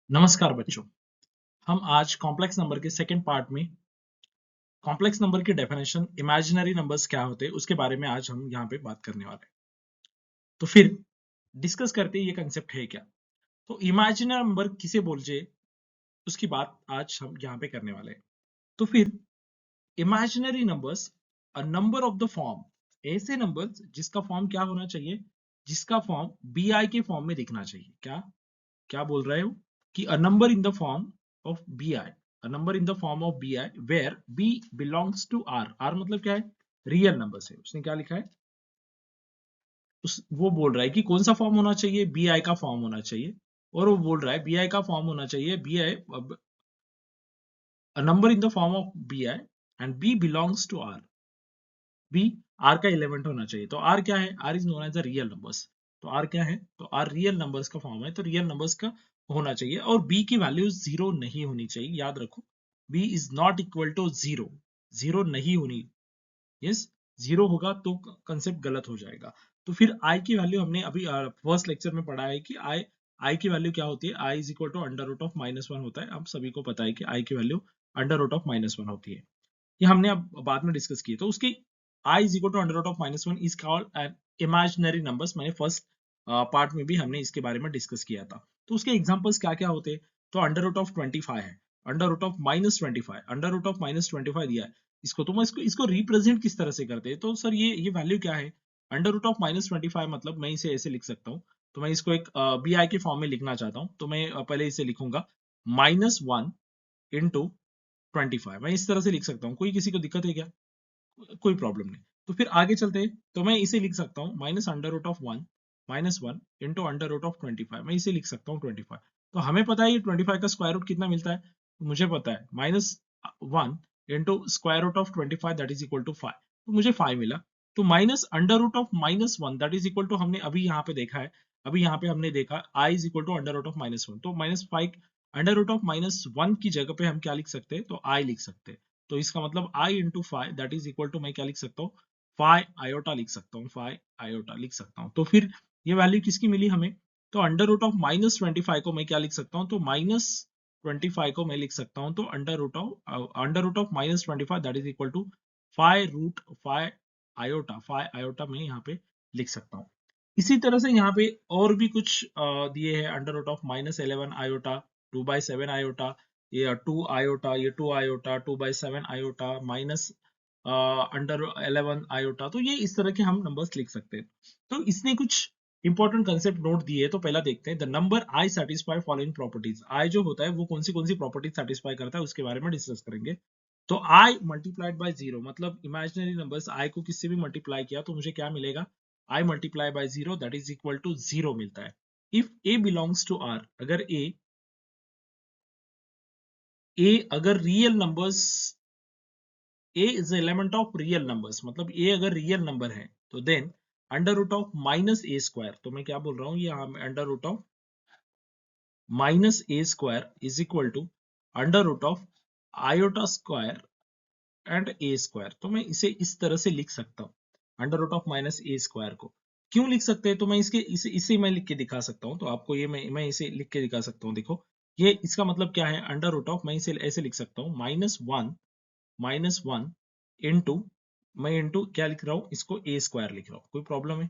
नमस्कार बच्चों। हम आज कॉम्प्लेक्स नंबर के सेकंड पार्ट में कॉम्प्लेक्स नंबर की डेफिनेशन, इमेजिनरी नंबर्स क्या होते हैं उसके बारे में आज हम यहाँ पे बात करने वाले हैं। तो फिर डिस्कस करते हैं ये कंसेप्ट है क्या। तो इमेजिनरी नंबर किसे बोलते उसकी बात आज हम यहाँ पे करने वाले हैं। तो फिर imaginary numbers a number of the form, ऐसे नंबर्स जिसका फॉर्म क्या होना चाहिए, जिसका फॉर्म बी आई के फॉर्म में दिखना चाहिए। क्या क्या बोल रहे हो कि a number in the form of B I, a number in the form of B I where B belongs to R. R मतलब क्या है? रियल नंबर है। उसने क्या लिखा है? वो बोल रहा है कि कौन सा फॉर्म होना चाहिए, बी आई का फॉर्म होना चाहिए। और वो बोल रहा है बी आई का फॉर्म होना चाहिए, B I a number in the form of B I and B belongs to R. B R का एलिमेंट होना चाहिए। तो आर क्या है? R is known as the real numbers. तो आर क्या है? तो आर रियल नंबर्स का फॉर्म है, तो रियल नंबर्स का होना चाहिए। और बी की वैल्यू जीरो नहीं होनी चाहिए, याद रखो। B is not equal to zero, zero नहीं होनी। यस, जीरो होगा तो कंसेप्ट गलत हो जाएगा। तो फिर आई की वैल्यू हमने अभी फर्स्ट लेक्चर में पढ़ा है कि आई आई की वैल्यू क्या होती है। I is equal to under root of -1 होता है। आप सभी को पता है कि आई की वैल्यू अंडर रूट ऑफ -1 होती है। ये हमने अब बाद में डिस्कस की। तो उसकी i is equal to under root of -1 is called an imaginary numbers। मैंने फर्स्ट पार्ट में भी हमने इसके बारे में डिस्कस किया था। तो उसके एग्जांपल्स क्या क्या होते हैं? तो अंडर रूट ऑफ 25 है, under root of -25, under root of -25 दिया है। इसको तो मैं इसको रिप्रेजेंट किस तरह से करते हैं? तो सर ये वैल्यू क्या है? अंडर रूट ऑफ -25 मतलब मैं इसे ऐसे लिख सकता हूँ। तो मैं इसको एक बी आई के फॉर्म में लिखना चाहता हूँ, तो मैं पहले इसे लिखूंगा -1 इंटू 25। मैं इस तरह से लिख सकता हूँ। कोई किसी को दिक्कत है क्या? कोई प्रॉब्लम नहीं। तो फिर आगे चलते हैं। तो मैं इसे लिख सकता हूँ minus under root of 1 -1 into under root of 25। मैं इसे लिख सकता हूँ 25। तो हमें पता है ये 25 का स्क्वायर रूट कितना मिलता है। तो मुझे पता है -1 into square root of 25 that is equal to 5। तो मुझे 5 मिला। तो minus under root of -1 that is equal to, हमने अभी यहाँ पे देखा है, अभी यहाँ पे हमने देखा I is equal to under root of -1। तो -5 अंडर रूट ऑफ -1 की जगह पे हम क्या लिख सकते हैं? तो आई लिख सकते हैं। तो इसका मतलब i into five that is equal to, मैं क्या लिख सकता हूँ? फाइव आयोटा लिख सकता हूँ, फाइव आयोटा लिख सकता हूँ। तो फिर ये वैल्यू किसकी मिली हमें? तो अंडर रूट ऑफ -25 को मैं क्या लिख सकता हूँ? तो -25 को मैं लिख सकता हूँ, तो under root of -25 that is equal to 5 root 5 iota, 5 iota में यहाँ पे लिख सकता हूँ। इसी तरह से यहाँ पे और भी कुछ दिए हैं। Under root of -11 iota, 2/7 iota, ये 2 आयोटा, ये 2 iota, 2/7 iota, minus under 11 iota. तो ये इस तरह के हम नंबर्स लिख सकते हैं। तो इसने कुछ इंपॉर्टेंट कंसेप्ट नोट दिए है। तो पहला देखते हैं, the number I satisfy following properties. I जो होता है वो कौन सी प्रॉपर्टीज सेटिस्फाई करता है उसके बारे में डिस्कस करेंगे। तो आई मल्टीप्लाइड बाय जीरो, मतलब इमेजिनरी नंबर्स आई को किससे भी मल्टीप्लाई किया तो मुझे क्या मिलेगा? I multiply by zero that is equal to zero मिलता है। If A belongs to R, अगर ए अगर real numbers, A is element of real numbers, मतलब ए अगर रियल नंबर है, तो then under root of -a², तो मैं क्या बोल रहा हूँ यहाँ, under root of -a² is equal to under root of iota square and a²। तो मैं इसे इस तरह से लिख सकता हूँ, अंडर रूट ऑफ -a² को। क्यों लिख सकते हैं? तो मैं इसे मैं लिख के दिखा सकता हूँ। तो आपको ये मैं इसे लिख के दिखा सकता हूँ। देखो, ये इसका मतलब क्या है? अंडर रूट ऑफ, मैं इसे ऐसे लिख सकता हूँ, -1 इंटू, मैं इंटू क्या लिख रहा हूँ? इसको a² लिख रहा हूँ। कोई प्रॉब्लम है?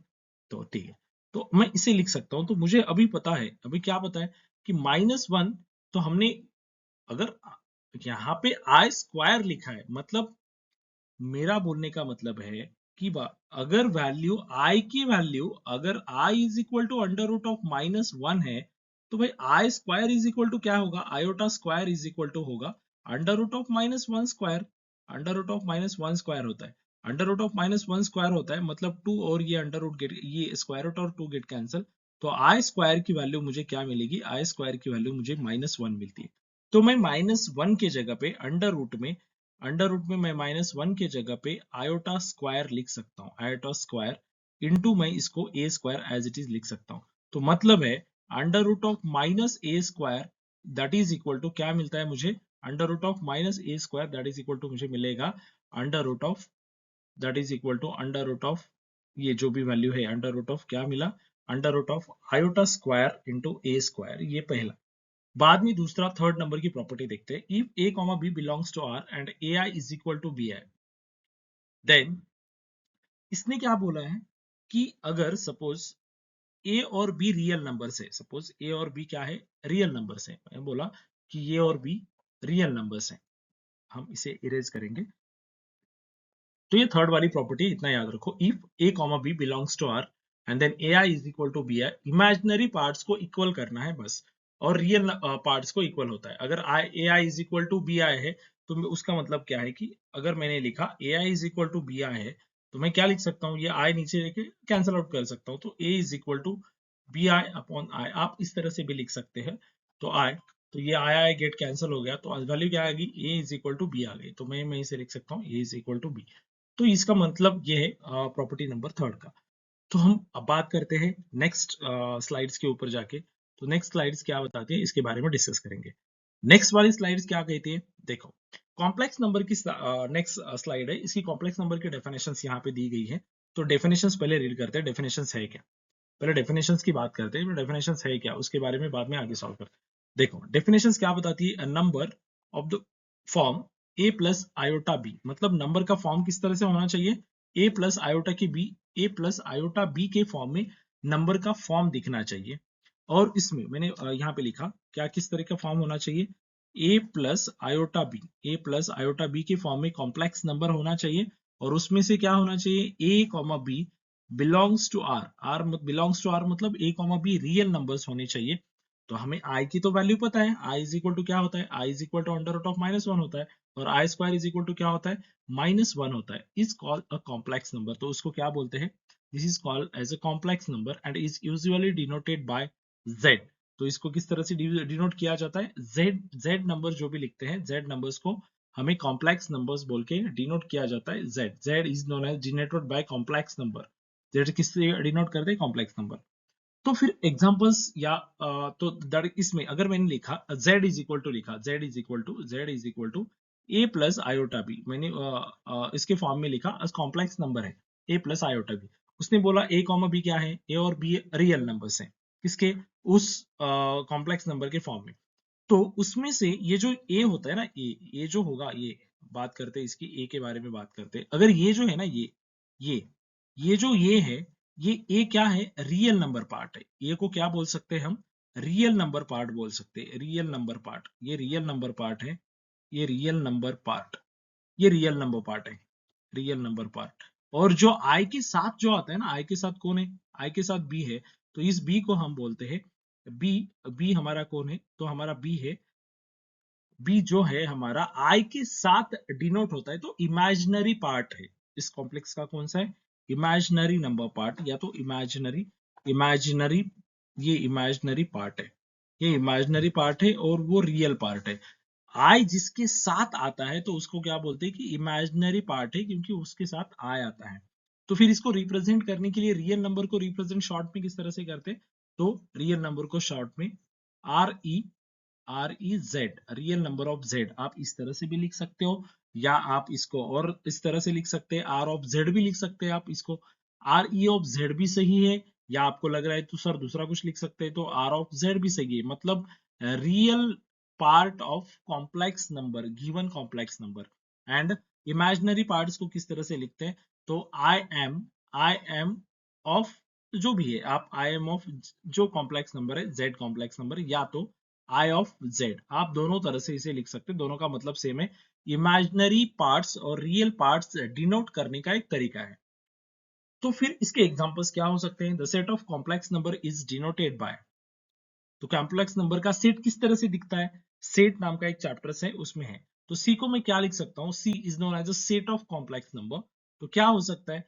तो ठीक है, तो मैं इसे लिख सकता हूँ। तो मुझे अभी पता है, अभी क्या पता है कि -1, तो हमने अगर यहाँ पे I² लिखा है, मतलब मेरा बोलने का मतलब है कि अगर वैल्यू आई की वैल्यू, अगर I is equal to under root of -1 है, तो भाई I² इज इक्वल टू क्या होगा? Iota square is equal to होगा under root of -1²। Under root of -1² होता है, अंडर रूट ऑफ -1² होता है, मतलब 2 और ये अंडर रूट गेट, ये स्क्वायर रूट और 2 गेट कैंसिल। तो I² की वैल्यू मुझे क्या मिलेगी? I² की वैल्यू मुझे -1 मिलती है। तो मैं -1 के जगह पे अंडर रूट में मैं -1 के जगह पे आयोटा स्क्वायर लिख सकता हूँ, आयोटा स्क्वायर इंटू मैं इसको a² एज इट इज लिख सकता हूँ। तो मतलब है under root of -a² that is equal to क्या मिलता है मुझे? Under root of -a² that is equal to मुझे मिलेगा under root of, that is equal to under root of, ये जो भी वैल्यू है अंडर रूट ऑफ क्या मिला? Under root of iota square into a², ये पहला। बाद में दूसरा थर्ड नंबर की प्रॉपर्टी देखते हैं। If a comma b belongs to r and ai is equal to bi, then इसने क्या बोला है कि अगर सपोज a और b रियल नंबर्स है, सपोज a और b क्या है, रियल नंबर्स है, मैं बोला कि a और b रियल नंबर्स है, हम इसे इरेज करेंगे। तो ये थर्ड वाली प्रॉपर्टी इतना याद रखो, if a comma b belongs to r and then ai is equal to bi, imaginary parts को इक्वल करना है बस, और रियल पार्ट्स को इक्वल होता है। अगर ai is equal to bi है तो उसका मतलब क्या है कि अगर मैंने लिखा ai is equal to bi है तो मैं क्या लिख सकता हूँ, ये i नीचे लेके कैंसिल आउट कर सकता हूँ, तो a is equal to bi upon i, आप इस तरह से भी लिख सकते हैं। तो i, तो ये आई गेट कैंसिल हो गया, तो वैल्यू क्या आ गई, a is equal to b आ गई, तो मैं इसे लिख सकता हूँ a is equal to b। तो इसका मतलब ये है प्रॉपर्टी नंबर थर्ड का। तो हम अब बात करते हैं नेक्स्ट स्लाइड्स के ऊपर जाके। तो नेक्स्ट स्लाइड्स क्या बताते हैं इसके बारे में डिस्कस करेंगे। नेक्स्ट वाली स्लाइड्स क्या कहती है, देखो कॉम्प्लेक्स नंबर की नेक्स्ट स्लाइड है, इसकी कॉम्प्लेक्स नंबर की डेफिनेशंस यहाँ पे दी गई है। तो डेफिनेशंस पहले रीड करते हैं, डेफिनेशंस है क्या, पहले डेफिनेशंस की बात करते हैं, डेफिनेशंस है क्या उसके बारे में बाद में आगे सॉल्व करते हैं। देखो डेफिनेशंस क्या बताती है, number of the form a plus iota b, मतलब नंबर का फॉर्म किस तरह से होना चाहिए, a प्लस आयोटा की b, a plus iota b के फॉर्म में नंबर का फॉर्म दिखना चाहिए। और इसमें मैंने यहाँ पे लिखा क्या, किस तरह का फॉर्म होना चाहिए, a plus iota b, a plus iota b के फॉर्म में कॉम्प्लेक्स नंबर होना चाहिए, और उसमें से क्या होना चाहिए, a comma b belongs to R, R belongs to R मतलब a comma b real numbers होने चाहिए। तो हमें i की तो वैल्यू पता है, i इज इक्वल टू क्या होता है, i is equal to under root of minus one होता है, और I square is equal to क्या होता है, माइनस वन होता है, is called a complex number. तो उसको क्या बोलते हैं, this is called as a complex number and is usually denoted by z। तो इसको किस तरह से डिनोट किया जाता है, z नंबर जो भी लिखते हैं, z नंबर्स को हमें कॉम्प्लेक्स नंबर्स बोल के डिनोट किया जाता है, z is known as denoted by complex number, z किससे डिनोट करते हैं, कॉम्प्लेक्स नंबर। तो फिर एग्जांपल्स या तो इसमें अगर मैंने लिखा z इज इक्वल टू, लिखा z is equal to a plus iota B, मैंने इसके फॉर्म में लिखा कॉम्प्लेक्स नंबर है a प्लस आयोटा बी। उसने बोला a कॉमा b क्या है, a और b रियल नंबर्स हैं, किसके, उस कॉम्प्लेक्स नंबर के फॉर्म में। तो उसमें से ये जो a होता है ना, ये जो होगा, ये बात करते हैं इसकी a के बारे में बात करते हैं। अगर ये जो है ना, ये ये जो ये है, ये a क्या है, रियल नंबर पार्ट है, a को क्या बोल सकते हैं हम, रियल नंबर पार्ट बोल सकते हैं, रियल नंबर पार्ट, ये रियल नंबर पार्ट है, ये रियल नंबर पार्ट, ये रियल नंबर पार्ट है, रियल नंबर पार्ट। और जो i के साथ जो आता है ना, i के साथ कौन है, i के साथ b है, तो इस b को हम बोलते हैं b। b हमारा कौन है, तो हमारा b है, बी जो है हमारा आई के साथ डिनोट होता है, तो इमेजिनरी पार्ट है इस कॉम्प्लेक्स का, कौन सा है, इमेजिनरी नंबर पार्ट, या तो इमेजिनरी, इमेजिनरी, ये इमेजिनरी पार्ट है, ये इमेजिनरी पार्ट है, और वो रियल पार्ट है। आई जिसके साथ आता है तो उसको क्या बोलते हैं कि इमेजिनरी पार्ट है, क्योंकि उसके साथ आई आता है। तो फिर इसको रिप्रेजेंट करने के लिए रियल नंबर को रिप्रेजेंट शॉर्ट में किस तरह से करते हैं, तो रियल नंबर को शॉर्ट में REZ, real number of Z, आप इस तरह से भी लिख सकते हो, या आप इसको और इस तरह से लिख सकते हैं, R ऑफ Z भी लिख सकते हैं आप इसको, RE ऑफ Z भी सही है, या आपको लग रहा है तो सर दूसरा कुछ लिख सकते हैं, तो R ऑफ Z भी सही है, मतलब real part of complex number, given complex number. And imaginary parts को किस तरह से लिखते हैं, तो आई एम ऑफ, जो भी है आप आई एम ऑफ, जो कॉम्प्लेक्स नंबर है Z कॉम्प्लेक्स नंबर, या तो आई ऑफ जेड, आप दोनों तरह से इसे लिख सकते हैं, दोनों का मतलब सेम है। इमेजिनरी पार्ट्स और रियल पार्ट्स डिनोट करने का एक तरीका है। तो फिर इसके एग्जांपल्स क्या हो सकते हैं, the set of complex number is denoted by, तो कॉम्प्लेक्स नंबर का सेट किस तरह से दिखता है, सेट नाम का एक चैप्टर है उसमें है। तो सी को मैं क्या लिख सकता हूँ, C is known as a set of complex number. तो क्या हो सकता है,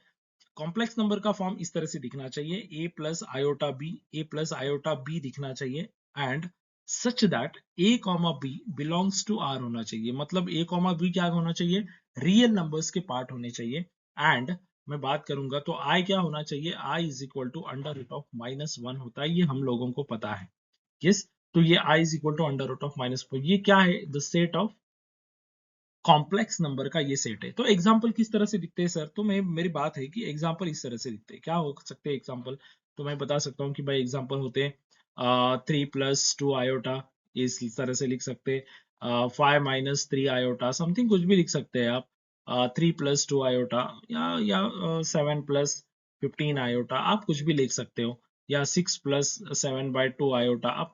कॉम्प्लेक्स नंबर का फॉर्म इस तरह से दिखना चाहिए, a plus iota B, a plus iota B दिखना चाहिए, and such that a comma b belongs to r होना चाहिए, मतलब a कॉमा b क्या होना चाहिए, रियल नंबर्स के पार्ट होने चाहिए। एंड मैं बात करूंगा तो i क्या होना चाहिए, i is equal to under root of minus one होता है, ये हम लोगों को पता है, यस। तो ये i is equal to under root of minus four, ये क्या है, the set of complex number का ये सेट है। तो एग्जाम्पल किस तरह से दिखते हैं सर, तो मैं, मेरी बात है कि एग्जाम्पल इस तरह से दिखते हैं, क्या हो सकते हैं एग्जाम्पल, तो मैं बता सकता हूँ कि भाई एग्जाम्पल होते हैं 3 प्लस 2 आयोटा ये इस तरह से लिख सकते हैं 5 माइनस 3 आयोटा, समथिंग कुछ भी लिख सकते हैं आप। 3 प्लस 2 आयोटा, या 7 प्लस 15 आयोटा, आप कुछ भी लिख सकते हो, या 6 प्लस 7/2 आयोटा, आप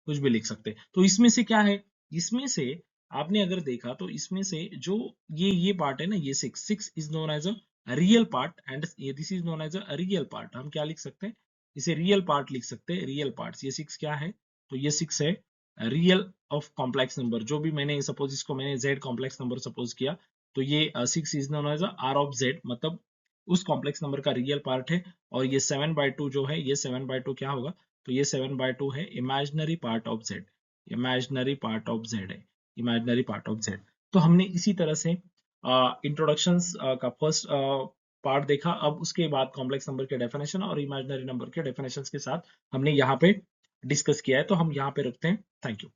कुछ भी लिख सकते हैं। तो इसमें से क्या है, इसमें से आपने अगर देखा तो इसमें से जो ये पार्ट है ना, ये 6 is known as a real part and this is known as a real part. हम क्या लिख सकते हैं, इसे रियल पार्ट लिख सकते हैं, रियल पार्ट्स। ये 6 क्या है, तो ये 6 है रियल ऑफ कॉम्प्लेक्स नंबर। जो भी मैंने सपोज इसको मैंने z कॉम्प्लेक्स नंबर सपोज किया, तो ये 6 is known as R of z, मतलब उस कॉम्प्लेक्स नंबर का रियल पार्ट है। और ये 7/2 जो है, ये 7/2 क्या होगा, तो ये 7/2 है imaginary part of z, imaginary part of z है, इमेजिनरी पार्ट ऑफ z। तो हमने इसी तरह से इंट्रोडक्शंस का फर्स्ट पार्ट देखा। अब उसके बाद कॉम्प्लेक्स नंबर के डेफिनेशन और इमेजिनरी नंबर के डेफिनेशंस के साथ हमने यहाँ पे डिस्कस किया है, तो हम यहाँ पे रखते हैं। Thank you.